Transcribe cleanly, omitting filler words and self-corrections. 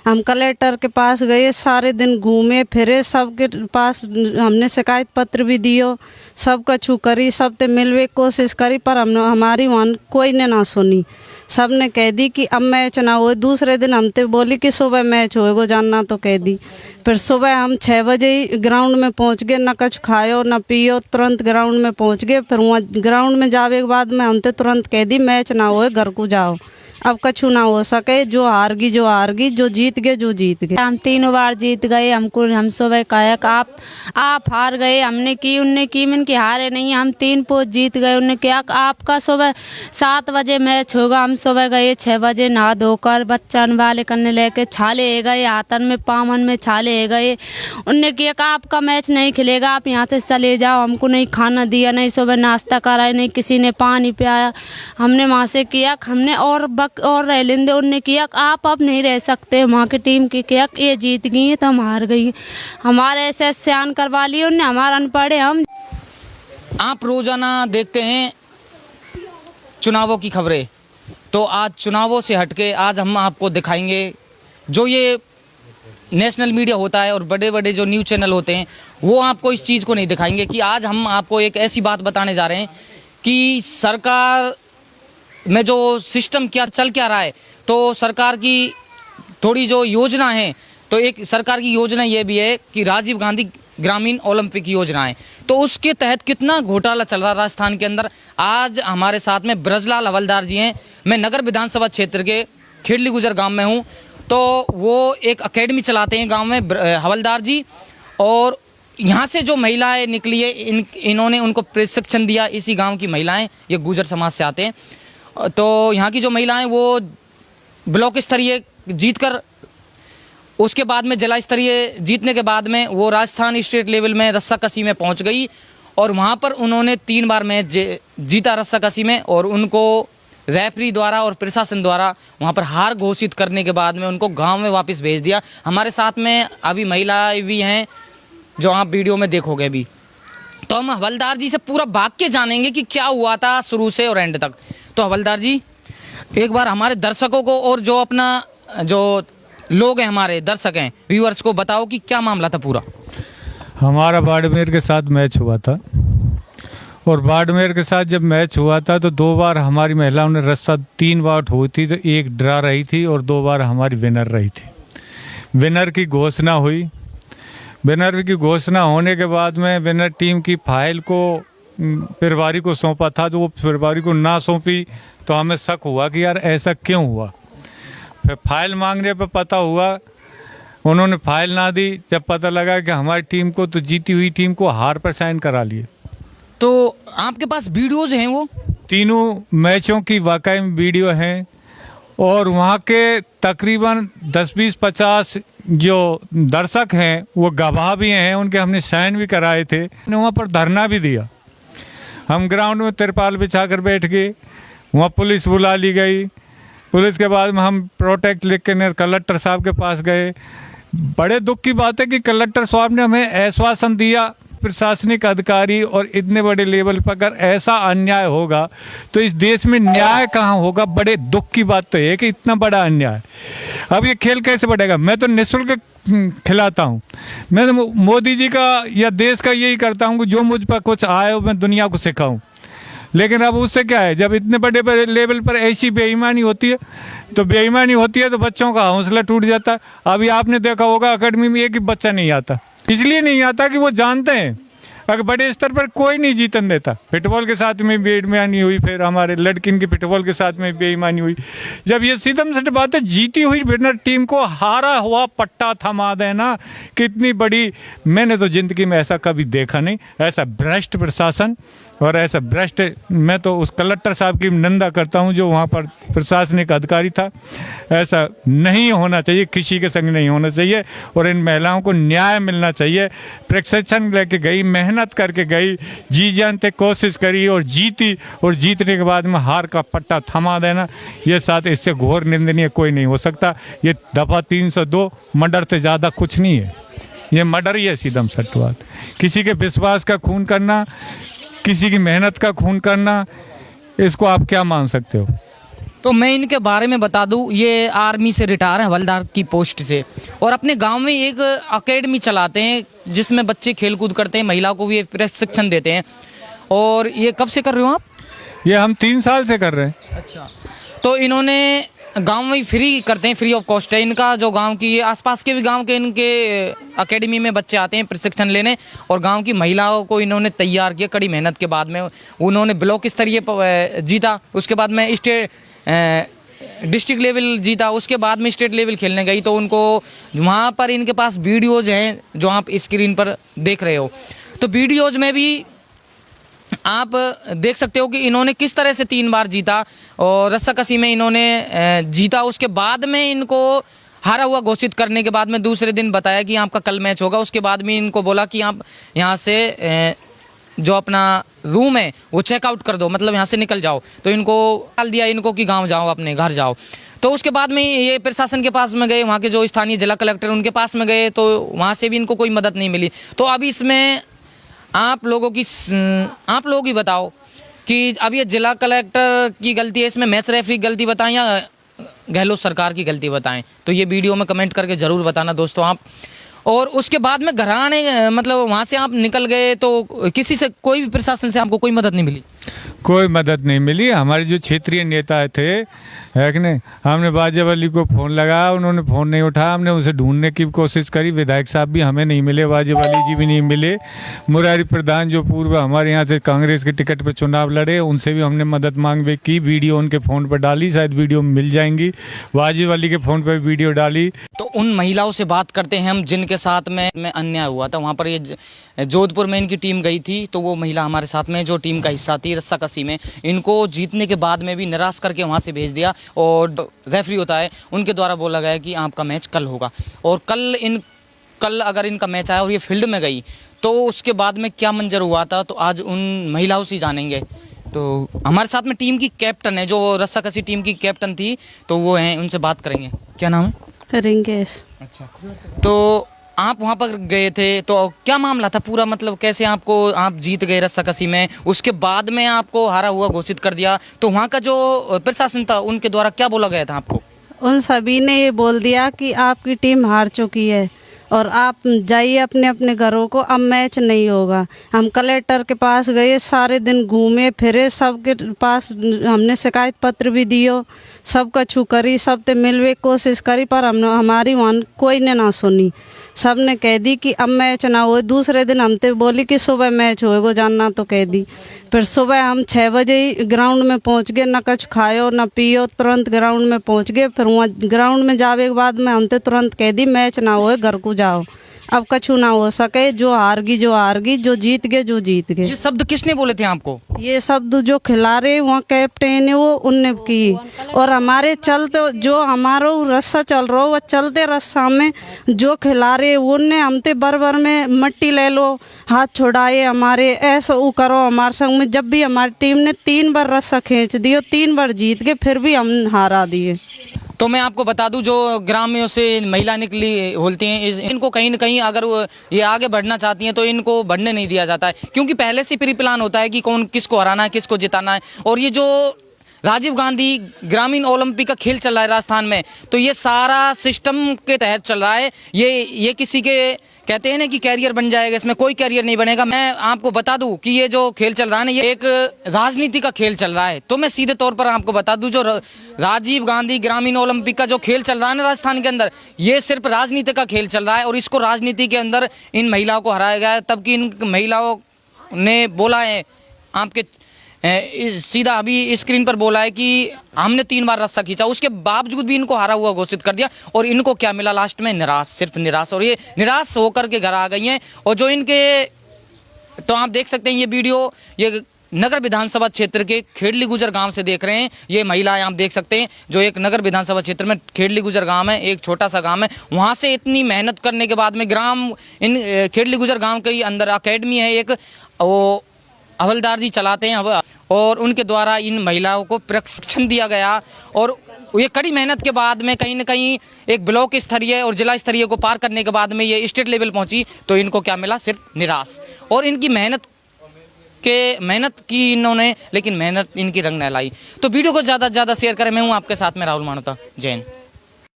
हम कलेक्टर के पास गए, सारे दिन घूमे फिरे, सबके पास हमने शिकायत पत्र भी दियो, सब कछु करी, सब ते मिलवे कोशिश करी, पर हमारी वहाँ कोई ने ना सुनी। सब ने कह दी कि अब मैच ना हो। दूसरे दिन हम ते बोली कि सुबह मैच होएगो, जानना तो कह दी। फिर सुबह हम 6 बजे ही ग्राउंड में पहुँच गए, ना कुछ खायो ना पियो, तुरंत ग्राउंड में पहुँच गए। फिर वहाँ ग्राउंड में जावे के बाद में हम ते तुरंत कह दी मैच ना होए, घर को जाओ, अब कछु ना हो सके, जो हार गई जो जीत गए जो जीत गए। हम 3 बार जीत गए। हम सुबह कहा आप हार गए, हमने की उनने की, मन की हारे नहीं, हम 3 पोस्ट जीत गए। उन्होंने क्या आपका सुबह 7 बजे मैच होगा। हम सुबह गए 6 बजे, नहा धोकर बच्चन वाले करने लेके छाले गए, हाथन में पामन में छाले गए। उनने किया आपका मैच नहीं खेलेगा, आप यहाँ से चले जाओ। हमको नहीं खाना दिया, नहीं सुबह नाश्ता कराया, नहीं किसी ने पानी पियाया। हमने वहाँ से किया, हमने और रह लेंदे। उनने किया आप अब नहीं रह सकते। वहाँ की टीम की किया ये जीत गई है तो हम हार गई। हमारे ऐसे स्यान करवा लिए उनने, हमारा अनपढ़े हम। आप रोजाना देखते हैं चुनावों की खबरें, तो आज चुनावों से हटके आज हम आपको दिखाएंगे जो ये नेशनल मीडिया होता है और बड़े बड़े जो न्यूज़ चैनल होते हैं वो आपको इस चीज़ को नहीं दिखाएंगे कि आज हम आपको एक ऐसी बात बताने जा रहे हैं कि सरकार में जो सिस्टम चल रहा है। तो सरकार की थोड़ी जो योजना है, तो एक सरकार की योजना ये भी है कि राजीव गांधी ग्रामीण ओलंपिक योजना है, तो उसके तहत कितना घोटाला चल रहा है राजस्थान के अंदर। आज हमारे साथ में ब्रजलाल हवलदार जी हैं। मैं नगर विधानसभा क्षेत्र के खेड़ली गुजर गांव में हूँ, तो वो एक अकेडमी चलाते हैं गांव में हवलदार जी, और यहाँ से जो महिलाएं निकली है इन्होंने उनको प्रशिक्षण दिया। इसी गाँव की महिलाएँ, ये गुजर समाज से आते हैं, तो यहाँ की जो महिलाएं वो ब्लॉक स्तरीय जीतकर उसके बाद में जिला स्तरीय जीतने के बाद में वो राजस्थान स्टेट लेवल में रस्साकसी में पहुंच गई, और वहां पर उन्होंने 3 बार मैच जीता रस्साकसी में, और उनको रेफरी द्वारा और प्रशासन द्वारा वहां पर हार घोषित करने के बाद में उनको गांव में वापस भेज दिया। हमारे साथ में अभी महिलाएं भी हैं जो आप वीडियो में देखोगे भी, तो हम हवलदार जी से पूरा वाक्य जानेंगे कि क्या हुआ था शुरू से और एंड तक। तो हवलदार जी एक बार हमारे दर्शकों को और जो अपना जो लोग हैं हमारे दर्शक हैं व्यूअर्स को बताओ कि क्या मामला था पूरा। हमारा बाड़मेर के साथ मैच हुआ था, और बाड़मेर के साथ जब मैच हुआ था तो 2 बार हमारी महिलाओं ने रस्सा 3 बार हुई थी, तो 1 ड्रा रही थी और 2 बार हमारी विनर रही थी। विनर की घोषणा हुई। विनर की घोषणा होने के बाद में विनर टीम की फाइल को प्रभारी को सौंपा था, तो वो प्रभारी को ना सौंपी, तो हमें शक हुआ कि यार ऐसा क्यों हुआ। फिर फाइल मांगने पे पता हुआ उन्होंने फाइल ना दी। जब पता लगा कि हमारी टीम को, तो जीती हुई टीम को हार पर साइन करा लिए। तो आपके पास वीडियोज हैं वो तीनों मैचों की वाकई में वीडियो हैं, और वहाँ के तकरीबन 10-20-50 जो दर्शक हैं वो गवाह भी हैं, उनके हमने साइन भी कराए थे। वहाँ पर धरना भी दिया। हम ग्राउंड में तिरपाल बिछा कर बैठ गए, वहाँ पुलिस बुला ली गई। पुलिस के बाद में हम प्रोटेक्ट लिख के कलेक्टर साहब के पास गए। बड़े दुख की बात है कि कलेक्टर साहब ने हमें आश्वासन दिया, प्रशासनिक अधिकारी और इतने बड़े लेवल पर अगर ऐसा अन्याय होगा तो इस देश में न्याय कहाँ होगा। बड़े दुख की बात तो है कि इतना बड़ा अन्याय। अब ये खेल कैसे बढ़ेगा। मैं तो निःशुल्क खिलाता हूँ, मैं तो मोदी जी का या देश का यही करता हूँ कि जो मुझ पर कुछ आए वो मैं दुनिया को सिखाऊं। लेकिन अब उससे क्या है, जब इतने बड़े बड़े लेवल पर ऐसी बेईमानी होती है तो बच्चों का हौसला टूट जाता है। अभी आपने देखा होगा अकेडमी में एक ही बच्चा नहीं आता, इसलिए नहीं आता कि वो जानते हैं अगर बड़े स्तर पर कोई नहीं जीतन देता। फुटबॉल के साथ में बेईमानी हुई, फिर हमारे लड़किन की फुटबॉल के साथ में बेईमानी हुई। जब ये सीधम सीधी बात है, जीती हुई विनर टीम को हारा हुआ पट्टा थमा देना कितनी बड़ी, मैंने तो जिंदगी में ऐसा कभी देखा नहीं। ऐसा भ्रष्ट प्रशासन और ऐसा भ्रष्ट, मैं तो उस कलेक्टर साहब की निंदा करता हूं जो वहां पर प्रशासनिक अधिकारी था। ऐसा नहीं होना चाहिए, किसी के संग नहीं होना चाहिए, और इन महिलाओं को न्याय मिलना चाहिए। प्रशिक्षण लेके गई, मेहनत करके गई, जी जानते कोशिश करी और जीती, और जीतने के बाद में हार का पट्टा थमा देना, ये साथ इससे घोर निंदनीय कोई नहीं हो सकता। ये दफा 302 मर्डर से ज़्यादा कुछ नहीं है, ये मर्डर ही है सीधम सट बात। किसी के विश्वास का खून करना, किसी की मेहनत का खून करना, इसको आप क्या मान सकते हो। तो मैं इनके बारे में बता दूं, ये आर्मी से रिटायर है, हवलदार की पोस्ट से, और अपने गांव में एक अकेडमी चलाते हैं जिसमें बच्चे खेलकूद करते हैं, महिलाओं को भी प्रशिक्षण देते हैं। और ये कब से कर रहे हो आप? ये हम 3 साल से कर रहे हैं। अच्छा, तो इन्होंने गांव में फ्री करते हैं, फ्री ऑफ कॉस्ट है इनका। जो गांव की आसपास के भी गांव के इनके अकेडमी में बच्चे आते हैं प्रशिक्षण लेने, और गांव की महिलाओं को इन्होंने तैयार किया। कड़ी मेहनत के बाद में उन्होंने ब्लॉक स्तरीय जीता, उसके बाद में डिस्ट्रिक्ट लेवल जीता, उसके बाद में स्टेट लेवल खेलने गई। तो उनको वहाँ पर इनके पास वीडियोज़ हैं जो आप स्क्रीन पर देख रहे हो। तो वीडियोज़ में भी आप देख सकते हो कि इन्होंने किस तरह से 3 बार जीता, और रस्साकसी में इन्होंने जीता। उसके बाद में इनको हारा हुआ घोषित करने के बाद में दूसरे दिन बताया कि आपका कल मैच होगा। उसके बाद में इनको बोला कि आप यहाँ से जो अपना रूम है वो चेकआउट कर दो, मतलब यहाँ से निकल जाओ। तो इनको डाल दिया इनको कि गाँव जाओ, अपने घर जाओ। तो उसके बाद में ये प्रशासन के पास में गए, वहाँ के जो स्थानीय जिला कलेक्टर उनके पास में गए, तो वहाँ से भी इनको कोई मदद नहीं मिली। तो अब इसमें आप लोगों की बताओ कि अब ये जिला कलेक्टर की गलती है इसमें, मैच रेफरी की गलती बताएं, या गहलोत सरकार की गलती बताएं? तो ये वीडियो में कमेंट करके ज़रूर बताना दोस्तों आप। और उसके बाद में घर आने, मतलब वहाँ से आप निकल गए, तो किसी से, कोई भी प्रशासन से आपको कोई मदद नहीं मिली? कोई मदद नहीं मिली। हमारे जो क्षेत्रीय नेता थे, है कि नहीं, हमने वाजेवाली को फ़ोन लगाया, उन्होंने फ़ोन नहीं उठाया। हमने उसे ढूंढने की कोशिश करी, विधायक साहब भी हमें नहीं मिले, वाजेवाली जी भी नहीं मिले। मुरारी प्रधान जो पूर्व हमारे यहाँ से कांग्रेस के टिकट पर चुनाव लड़े, उनसे भी हमने मदद मांग की। वीडियो उनके फ़ोन पर डाली, शायद वीडियो मिल जाएंगी। वाजेवाली के फ़ोन पर वीडियो डाली। तो उन महिलाओं से बात करते हैं हम जिनके साथ में अन्याय हुआ था। वहाँ पर ये जोधपुर में इनकी टीम गई थी, तो वो महिला हमारे साथ में जो टीम का हिस्सा थी रस्साकसी में, इनको जीतने के बाद में भी निराश करके वहाँ से भेज दिया। और रेफरी होता है, उनके द्वारा बोला गया कि आपका मैच कल होगा। और कल अगर इनका मैच आया और ये फील्ड में गई, तो उसके बाद में क्या मंजर हुआ था, तो आज उन महिलाओं से जानेंगे। तो हमारे साथ में टीम की कैप्टन है, जो रस्साकसी टीम की कैप्टन थी, तो वो हैं, उनसे बात करेंगे। क्या नाम है? रिंकेश। अच्छा, तो आप वहाँ पर गए थे, तो क्या मामला था पूरा, मतलब कैसे आप जीत गए रस्साकसी में, उसके बाद में आपको हारा हुआ घोषित कर दिया, तो वहाँ का जो प्रशासन था उनके द्वारा क्या बोला गया था आपको? उन सभी ने ये बोल दिया कि आपकी टीम हार चुकी है और आप जाइए अपने अपने घरों को, अब मैच नहीं होगा। हम कलेक्टर के पास गए, सारे दिन घूमे फिरे, सबके पास हमने शिकायत पत्र भी दियो, सब कछु करी, सब ते मिलवे कोशिश करी, पर हमारी वहाँ कोई ने ना सुनी। सब ने कह दी कि अब मैच ना हो। दूसरे दिन हम ते बोली कि सुबह मैच होएगा, जानना, तो कह दी। फिर सुबह हम 6 बजे ही ग्राउंड में पहुंच गए, ना कुछ खायो ना पियो, तुरंत ग्राउंड में पहुंच गए। फिर वहाँ ग्राउंड में जावे के बाद में हम ते तुरंत कह दी मैच ना होए, घर को जाओ, अब कछु ना हो सके, जो हार गई, जो जीत गए, जो जीत गए। ये शब्द किसने बोले थे आपको? ये शब्द जो खिलाड़ी वहाँ कैप्टन है वो उनने की। और हमारे चलते जो हमारा रस्सा चल रहा हो, वो चलते रस्सा में जो खिलाड़ी उनने हमते बर में मट्टी ले लो, हाथ छुड़ाए हमारे, ऐसा वो करो हमारे संग में। जब भी हमारी टीम ने 3 बार रस्सा खींच दिया, 3 बार जीत गए, फिर भी हम हारा दिए। तो मैं आपको बता दूं, जो ग्रामीणों से महिला निकली होती हैं, इनको कहीं न कहीं अगर ये आगे बढ़ना चाहती हैं तो इनको बढ़ने नहीं दिया जाता है, क्योंकि पहले से प्री प्लान होता है कि कौन किसको हराना है, किसको जिताना है। और ये जो राजीव गांधी ग्रामीण ओलंपिक का खेल चल रहा है राजस्थान में, तो ये सारा सिस्टम के तहत चल रहा है। ये किसी के कहते हैं ना कि कैरियर बन जाएगा, इसमें कोई कैरियर नहीं बनेगा। मैं आपको बता दूं कि ये जो खेल चल रहा है ना, ये एक राजनीति का खेल चल रहा है। तो मैं सीधे तौर पर आपको बता दूं, जो राजीव गांधी ग्रामीण ओलंपिक का जो खेल चल रहा है ना राजस्थान के अंदर, ये सिर्फ राजनीति का खेल चल रहा है। और इसको राजनीति के अंदर इन महिलाओं को हराया गया है, तब कि इन महिलाओं ने बोला है आपके सीधा अभी स्क्रीन पर बोला है कि हमने 3 बार रस्सा खींचा, उसके बावजूद भी इनको हारा हुआ घोषित कर दिया। और इनको क्या मिला लास्ट में? निराश, सिर्फ निराश। और ये निराश होकर के घर आ गई हैं। और जो इनके, तो आप देख सकते हैं ये वीडियो, ये नगर विधानसभा क्षेत्र के खेड़ली गुजर गांव से देख रहे हैं। ये महिलाएं आप देख सकते हैं, जो एक नगर विधानसभा क्षेत्र में खेड़ली गुजर गांव है, एक छोटा सा गांव है, वहां से इतनी मेहनत करने के बाद में इन खेड़ली गुजर गांव के अंदर अकेडमी है एक, वो हवलदार जी चलाते हैं, और उनके द्वारा इन महिलाओं को प्रशिक्षण दिया गया। और ये कड़ी मेहनत के बाद में कहीं न कहीं एक ब्लॉक स्तरीय और जिला स्तरीय को पार करने के बाद में ये स्टेट लेवल पहुंची, तो इनको क्या मिला? सिर्फ निराश। और इनकी मेहनत के मेहनत की इन्होंने, लेकिन मेहनत इनकी रंग न लाई। तो वीडियो को ज़्यादा से ज़्यादा शेयर करें। मैं हूँ आपके साथ में राहुल मानोता। जय हिंद।